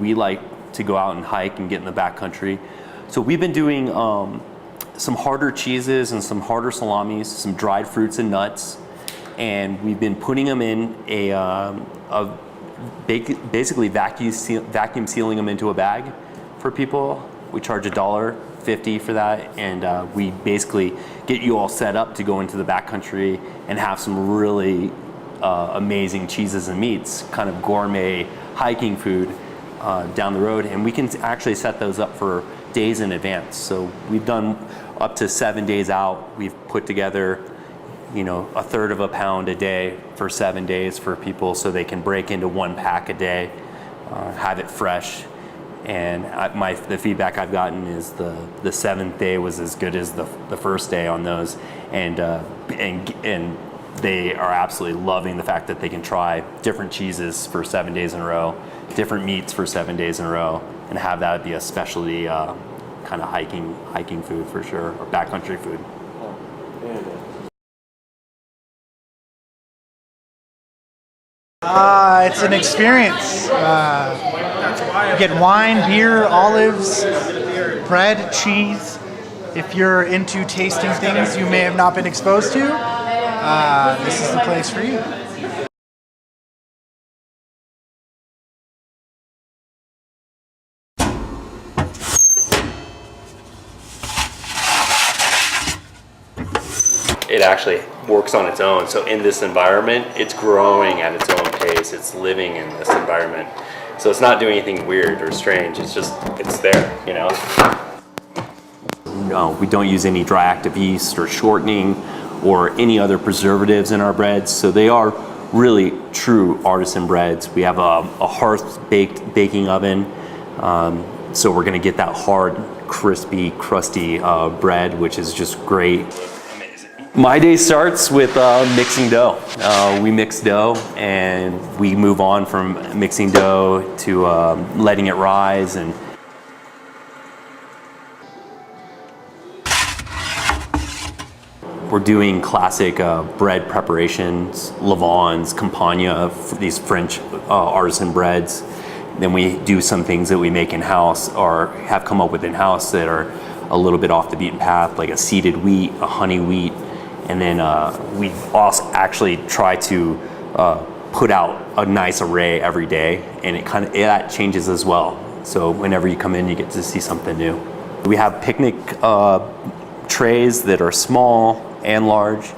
we like to go out and hike and get in the backcountry. So we've been doing some harder cheeses and some harder salamis, some dried fruits and nuts, and we've been putting them in basically vacuum sealing them into a bag for people. We charge $1.50 for that, and we basically get you all set up to go into the backcountry and have some really amazing cheeses and meats, kind of gourmet hiking food down the road, and we can actually set those up for days in advance. So we've done up to 7 days out. We've put together, you know, a third of a pound a day for 7 days for people, so they can break into 1 pack a day, have it fresh. And the feedback I've gotten is the 7th day was as good as the first day on those, and they are absolutely loving the fact that they can try different cheeses for 7 days in a row, different meats for 7 days in a row, and have that be a specialty kind of hiking food for sure, or backcountry food. It's an experience. You get wine, beer, olives, bread, cheese. If you're into tasting things you may have not been exposed to, this is the place for you. It actually works on its own. So in this environment, it's growing at its own pace. It's living in this environment. So it's not doing anything weird or strange. It's just, it's there, you know? No, we don't use any dry active yeast or shortening or any other preservatives in our breads. So they are really true artisan breads. We have a hearth-baked baking oven. So we're gonna get that hard, crispy, crusty bread, which is just great. My day starts with mixing dough. We mix dough and we move on from mixing dough to letting it rise. And we're doing classic bread preparations, levains, campagna, these French artisan breads. Then we do some things that we make in-house or have come up with in-house that are a little bit off the beaten path, like a seeded wheat, a honey wheat. And then we also actually try to put out a nice array every day, and that changes as well. So whenever you come in, you get to see something new. We have picnic trays that are small and large,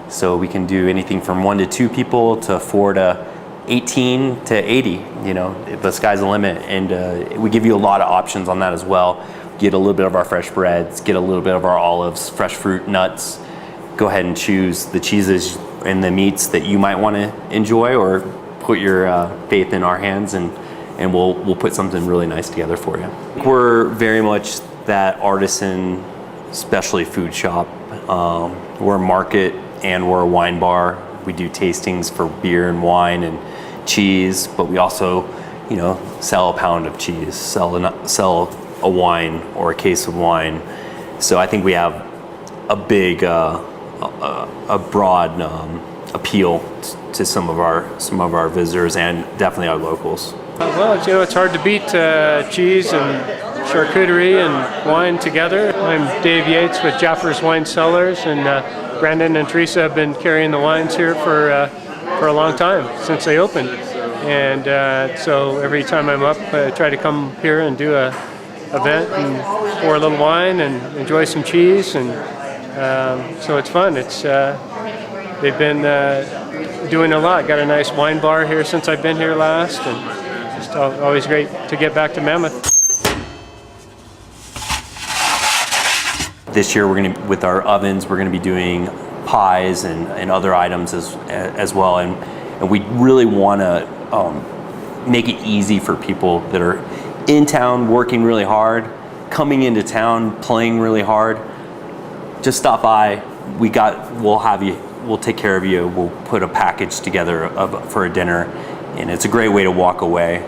so we can do anything from 1 to 2 people to 4 to 18 to 80. You know, the sky's the limit, and we give you a lot of options on that as well. Get a little bit of our fresh breads, get a little bit of our olives, fresh fruit, nuts. Go ahead and choose the cheeses and the meats that you might want to enjoy, or put your faith in our hands, and we'll put something really nice together for you. We're very much that artisan specialty food shop. We're a market and we're a wine bar. We do tastings for beer and wine and cheese, but we also, you know, sell a pound of cheese, sell a wine or a case of wine. So I think we have a big a broad appeal to some of our visitors and definitely our locals. Well, you know, it's hard to beat cheese and charcuterie and wine together. I'm Dave Yates with Jaffers Wine Cellars, and Brandon and Theresa have been carrying the wines here for a long time, since they opened. And so every time I'm up, I try to come here and do a event and pour a little wine and enjoy some cheese, and so it's fun. It's they've been doing a lot. Got a nice wine bar here since I've been here last, and just always great to get back to Mammoth. This year, with our ovens, we're gonna be doing pies and other items as well, and we really want to make it easy for people that are in town working really hard, coming into town playing really hard. Just stop by. We'll take care of you. We'll put a package together for a dinner, and it's a great way to walk away.